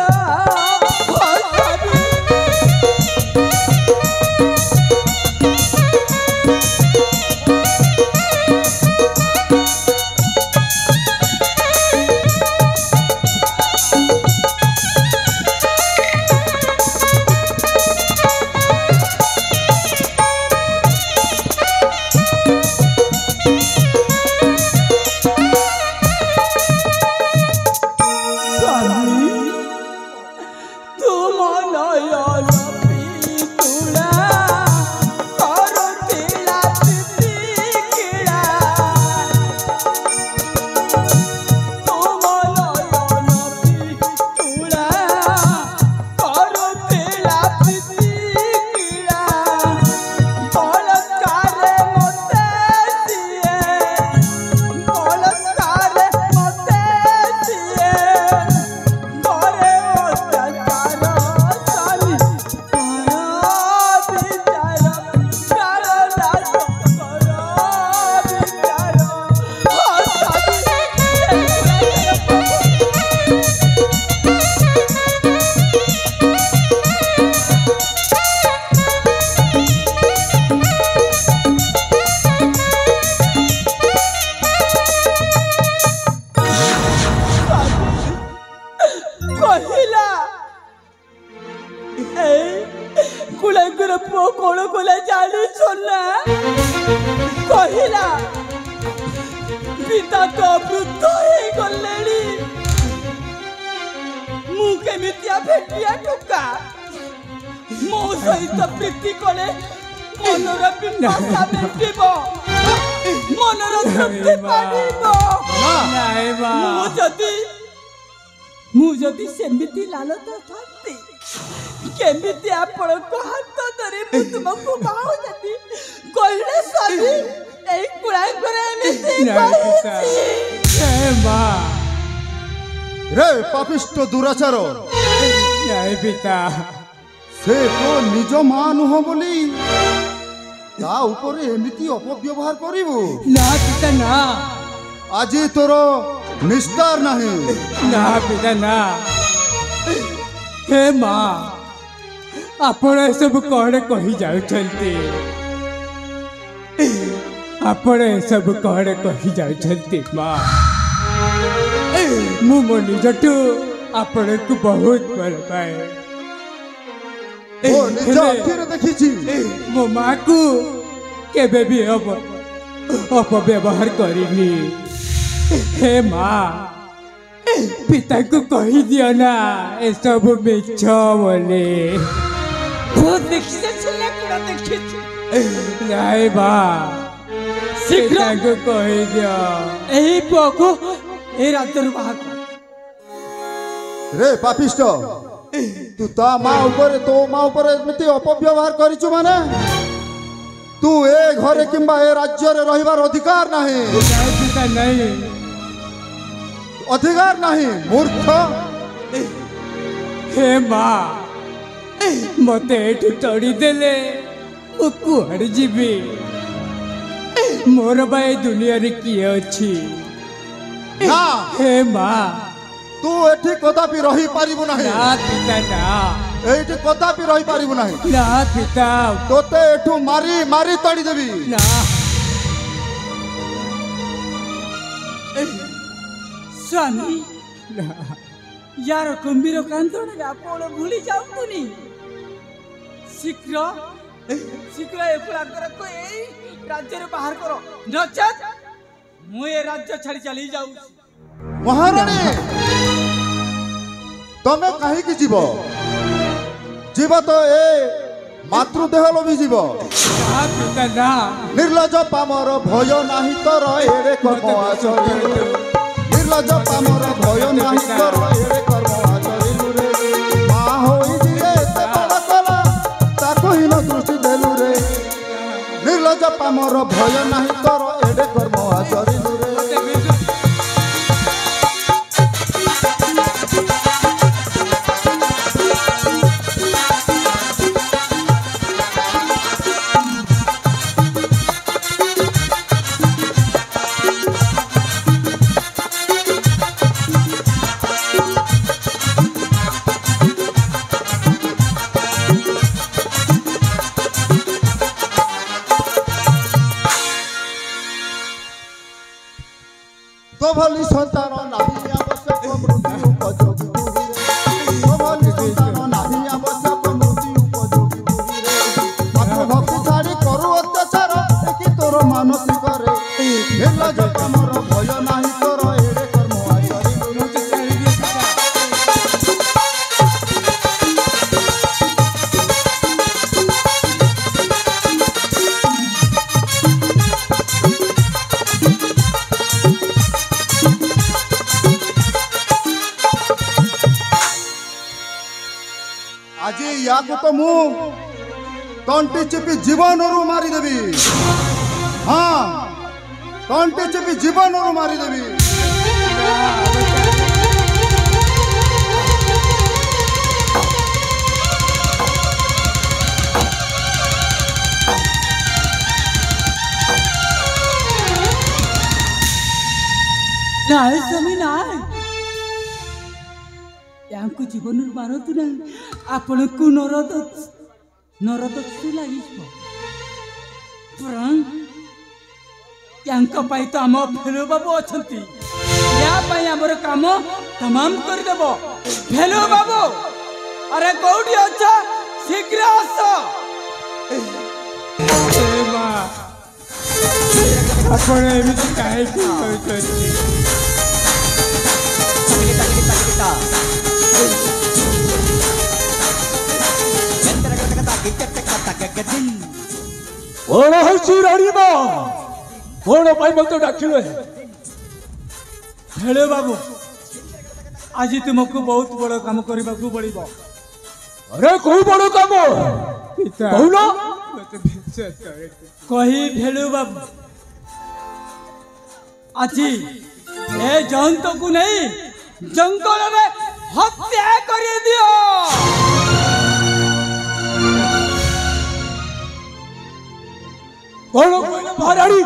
କହିଲା ପିତା ତ ବୃଦ୍ଧ ହେଇଗଲେଣି, ମୁଁ କେମିତିଆ ଭେଟିଆ ଟୋକା। ମୋ ସହିତ ପ୍ରୀତି କଲେ ମନର ପିପାସା ମେଣ୍ଟିବ, ମନର ତୃପ୍ତି ପାଇବ। ମୁଁ ଯଦି ସେମିତି ଲାଲତ ଥାନ୍ତି, କେମିତି ଆପଣଙ୍କ ହାତ ଧରି ମୁଁ ତୁମକୁ ବାହୁଛନ୍ତି କହିଲେ ସ୍ୱାମୀ? ଏଇ କୁଳାଙ୍ଗରେ ଏମିତି କହିଛି। ରେ ପାପିଷ୍ଟ ଦୁରାଚାର, ନାଇଁ ପିତା, ସେ ତ ନିଜ ମା ନୁହଁ ବୋଲି ତା ଉପରେ ଏମିତି ଅପବ୍ୟବହାର କରିବୁ? ନା ପିତା ନା, ଆଜି ତୋର ନିସ୍ତାର ନାହିଁ। ନା ପିତା ନା। ହେ ମା, ଆପଣ ଏସବୁ କଣ କହି ଯାଉଛନ୍ତି? ଆପଣ ଏସବୁ କଣ କହି ଯାଉଛନ୍ତି ମା? ମୁଁ ମୋ ନିଜଠୁ ଆପଣଙ୍କୁ ବହୁତ ଭଲ ପାଏ। ନିଜ ଆଖିରେ ଦେଖିଛି। ମୋ ମାକୁ କେବେ ବି ଅପବ୍ୟବହାର କରିନି। ହେ ମା, ପିତାଙ୍କୁ କହିଦିଅ ନା ଏସବୁ ମିଛ ବୋଲି। ନାଇଁ ମା, ପିତାଙ୍କୁ କହିଦିଅ। ଏହି ପୁଅକୁ ଏ ରାଜ୍ୟରୁ ବାହାର କର। ରେ ପାପିଷ୍ଟ, ତୁ ତା ମା ଉପରେ, ତୋ ମା ଉପରେ ଏମିତି ଅପବ୍ୟବହାର କରିଛୁ ମାନେ ତୁ ଏ ଘରେ କିମ୍ବା ଏ ରାଜ୍ୟରେ ରହିବାର ଅଧିକାର ନାହିଁ। ନାହିଁ, ଅଧିକାର ନାହିଁ ମୂର୍ଖ। ହେ ମା, ମତେ ଏଠୁ ତଡ଼ିଦେଲେ ମୁଁ କୁଆଡ଼େ ଯିବି? ମୋର ବା ଏ ଦୁନିଆରେ କିଏ ଅଛି? ନା, ହେ ମା, तू एठी कदापि रही पारिबु नाही ना पिता ना एठी कदापि रही पारिबु नाही ना पिता तोते एठू मारी मारी तड़ी देबी ना स्वामी ना यार गंभीर कांतणे आपण भूली जाऊतुनी शीघ्र शीघ्र ए पुलाकर ए राज्य रे बाहर करो नचत मु ए राज्य छाड़ी चली जाऊ महारानी तमे काहे की जीव जीव तो ए मातृदेह लोभी जीव ना पिता ना निर्लज पामर भय नाही तर एरे कर्म आचरिलु निर्लज पामर भय नाही तर एरे कर्म आचरिलु रे मा होई दिए ते बड़ कला ताको हिन दृष्टि देलु रे निर्लज पामर भय नाही तर एरे कर्म आचरिलु रे तो भली संतान नाही आवश्यक मृत्यु उपयोगी बुहिरे तो भली संतान नाही आवश्यक मृत्यु उपयोगी बुहिरे मातृभक्ति छाड़ी करू अत्याचार कि तोर मानसिक रे निर्लज कामर भय नाही तोर एड़े कर्म आचरिलु आज याको तो मु तंटी चिपी जीवन रु मारी देबी हाँ तंटी चिपी जीवन रु मारी देबी नाय स्वामी नाय यांको जीवन मारतु ना आपण को नरद लागिस परं यांका पाई तो आम फेलो बाबू अछंती या पाई हमर काम तमाम कर देबो फेलो बाबू अरे कोठी अच्छा शीघ्र आस ए मां आपण एमिति काहे की होइतोची कौन है रानी माँ कौन पाई मत डाकिले हेलो बाबू आज तुमको बहुत बड़ काम करने को पड़ो अरे कोई बड़ काम पिता कहूना मते विश्वास करे कही भेलु बाबू आज ए जंतु को नहीं जंगल में हत्या कर दियो कौन कहले महारानी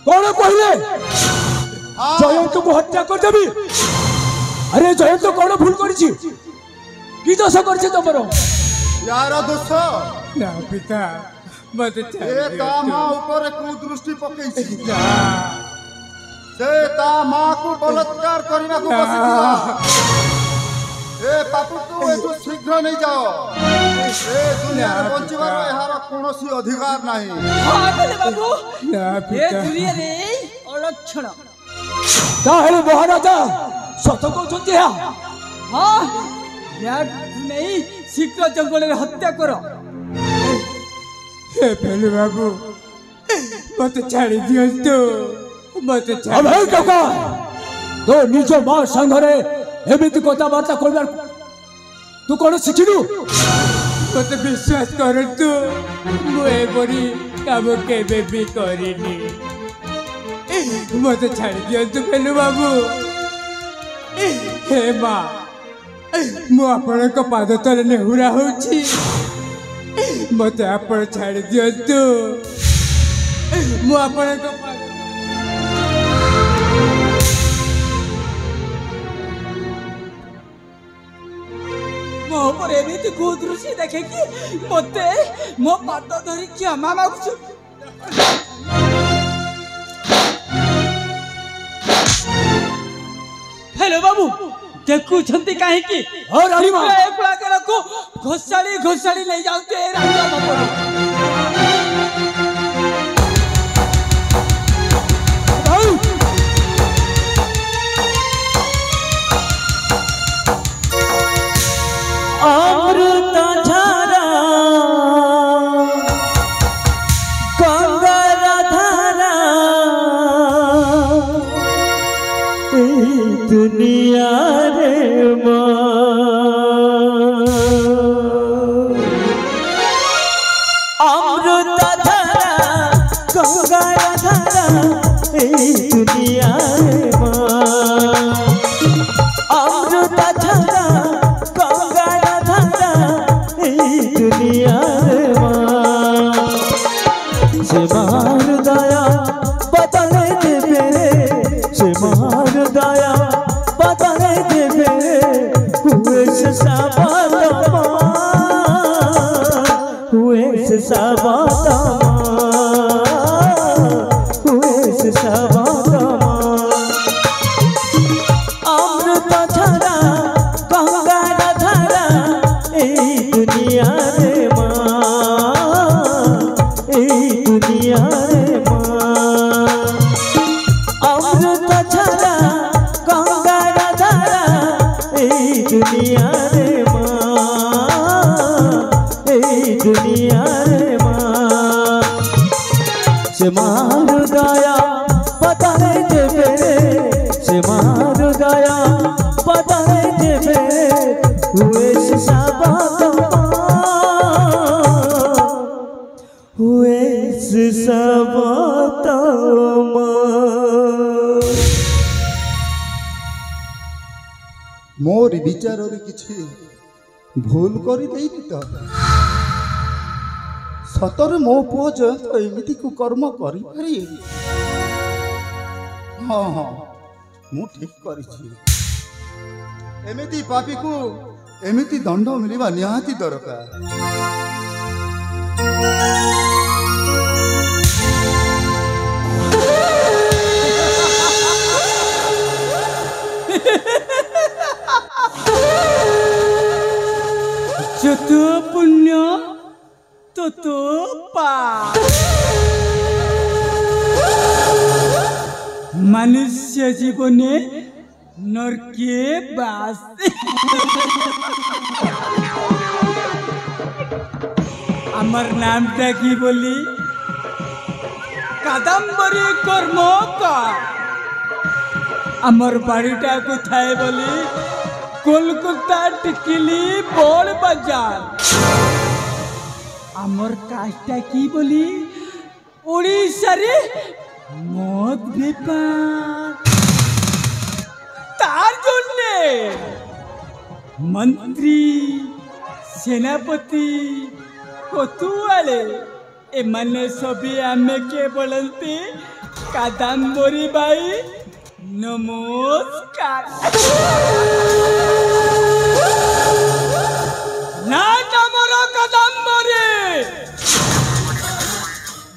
कौन कहले जयंत को हत्या कर देबी अरे जयंत कौन भूल करिछि की दोष करछि तमरो यार दोष ना पिता मते ए ता मां ऊपर कुदृष्टि पकेछि ना से ता मां को बलात्कार करना को बसिथिला ए पापु तू एतु शीघ्र नहीं जाओ ए दुनिया रे बंचिबार एहार कोनोसी अधिकार नाही हां भेले बाबू ना ए पिता दुनिया रे अलक्षण ताहेले महाराजा सत कहछन्ती हां या नहीं शीघ्र जंगल में हत्या करो हे फेलु बाबू मते छाड़ी दियंतु मते छाड़ी अबे काका तो निज मां संघरे एमिति कथबार्ता करबार तू कौन शिखिलु मते विश्वास करतु मु एबरी काम केबे भी करिनी मते छाड़ी दियंतु फेलु बाबू हे मां मु आपनक पाद तले नेहुरा होछि मते आपण छाड़ी दियंतु मु आपनक पाद एमिति कुदृशी देखे कि मते मो पाद धरी क्षमा मागुछु। हेलो बाबू देखुछंती काहे की और रानी मां एकला के रखो घोसाड़ी घोसाड़ी ले जाउते राजा बाबू। अमृत धारा गंगार धारा दुनिया रे अमृत धारा गंगार धारा दुनिया रे अमृत धारा दुनिया से मार दया बदले देवे से मार दया बदले देवे हुए से साबातमा हुए से साबातमा हुए से साबातमा अमृत धारा गंगार धारा दुनिया रे दुनिया रे अमृत धारा गंगार धारा दुनिया रे दुनिया रे से मार दया बदले देवे से मार दया बदले देवे हुए से साबातमा हुए से साबातमा। मोर विचार किछि भूल करी देइनी तो सतरे मो पुओ जयंत एमिति कुकर्म करि पारि। हाँ हाँ मु ठीक करिछि एमिति पापी को एमिति दंड मिलवा निहाती दरकार। जतो पुण्य ततो पाप मनुष्य जीवने नरके बास। আমার নামটা কি বলি কাদম্বরী কর্মকার। আমার বাড়িটা কোথায় বলি কলকাতা টিকিলি বড় বাজার। আমার কাজটা কি বলি ওড়িশারে মদ বেপার। তার জন্যে মন্ত্রী সেনাপতি কতুয়ালে এমানে সবই আমাকে বলতে কাদম্বরী বাই নমস্কার। না আমার কাদম্বরী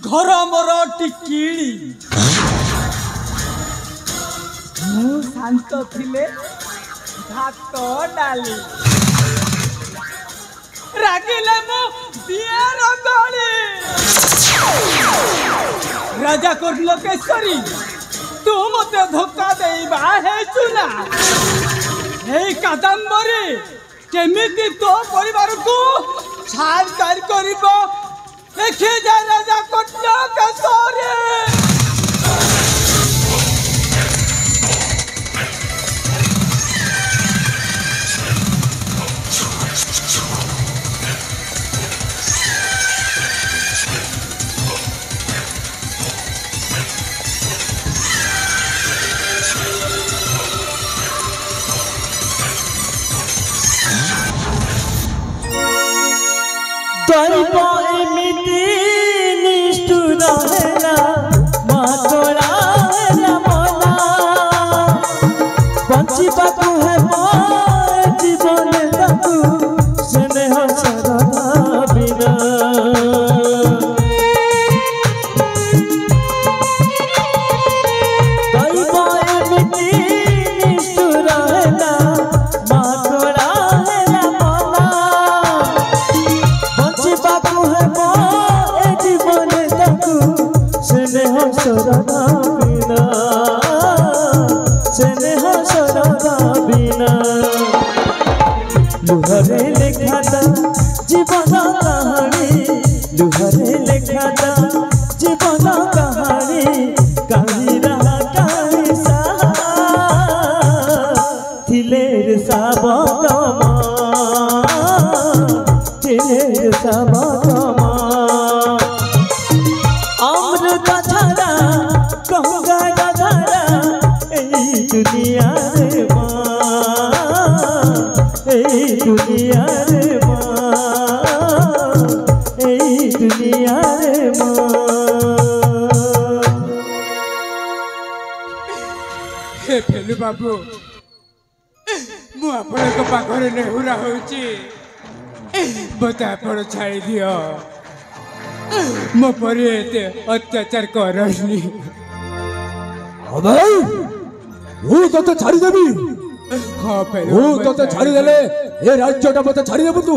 ঘর মর টিকিলি মু শান্ত ଥିଲେ ভাত ডালি রাগিলে মু বিয়ের গলি। রাজা করল কেশরী তু মতে ধোকা দেইবা হেছু না। এই কাদম্বরী কেমিতি তো পরিবারকু ছাড় করিব দেখে যা রাজা করল কেশরী। दर्प एमिति निष्ठुर हेला मातोला हेला मना बंचिबाकु हेब जीवन ताकु सेने সাবতমা চিলের সাবতমা অমৃত ছাড়া গঙ্গার ধারা এই দুনিয়ার মা এই দুনিয়ার মা এই দুনিয়ার মা हे फेलु बाबू मु आपणक पाखरे नेहुरा होची मत आपण छाड़ी दियो मो परी एते अत्याचार करनी भाई ମୁଁ ତତେ ଛାଡ଼ିଦେବି हाँ फेलु ମୁଁ ତତେ ଛାଡ଼ିଦେଲେ ଏ ରାଜ୍ୟଟା ମତେ ଛାଡ଼ିଦେବୁ ତୁ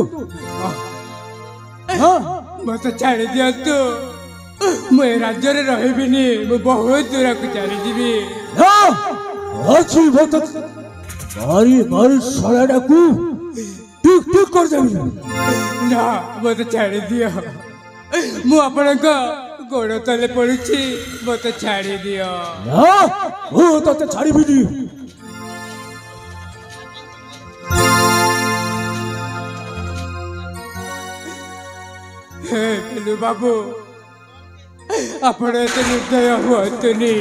हाँ मत छाड़ी दियंतु मु ए राज्य रे रहिबिनी मु बहुत दूर को चली जीवी ନା ଅଛି ମତେ ମାରି ମାରି ଶଳାଟାକୁ ଠିକ ଠିକ କରିଦେବି ना मत छाड़ी दियो मु आपणक गोड़ तले पड़ुची मत छाड़ी दियो ନା ମୁଁ ତତେ ଛାଡ଼ିବିନି हे फेलु बाबू आपण एते निर्दय हुअतुनी